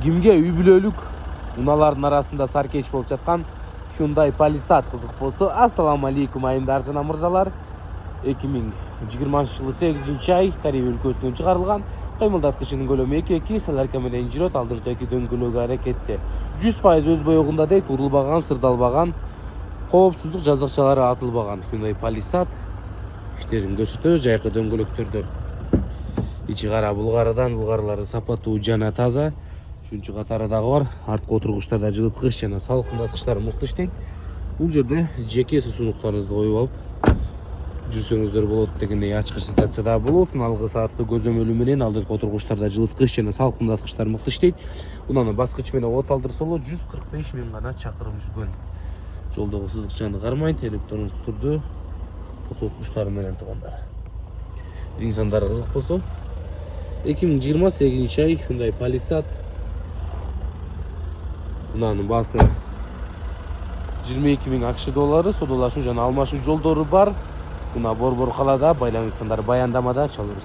Кимге үй бүлөлүк унаалардын арасында саркеч болуп жаткан Hyundai Palisade кызык болсо, ассаламу алейкум айымдар жана мырзалар. 2020 жылы 8-ай Корея өлкөсүнөн чыгарылган кыймылдаткычынын көлөмү 2 саларка менен жүрөт. Алдыңкы 2 дөңгөлөгү аракетте 100% өз боегунда дейт, урулбаган, сырдалбаган, коопсуздук жаздыкчалары атылбаган Hyundai Palisade иштерин көрсөтөбүз. Жайкы дөңгөлөктөрдө ичи кара, булгарылары сапаттуу жана таза. Үчүнчү катары дагы бар. Арткы отургучтарда жылыткыч жана салкындаткычтар мыкты иштейт. Бул жерде жеке суунуктарыңызды коюп алып жүрсөңүздөр болот дегендей ачкыч станция да болот. Алгы сааттуу көзөмөлү менен алдыңкы отургучтарда жылыткыч жана салкындаткычтар мыкты иштейт. Унаны баскыч менен от алдырса болот. 145 миң гана чакырым жүргөн. Жолдогу сызыкчаны кармайт, электрондук түрдө токтоткучтары менен туугандар. Инсандар кызык болсо 2028-ай Hyundai Palisade. Унанын баасы 22 миң акш доллары. Содолашуу жана алмашуу жолдору бар. Уна Борбор калаада, байланыш сандары баяндамада чалып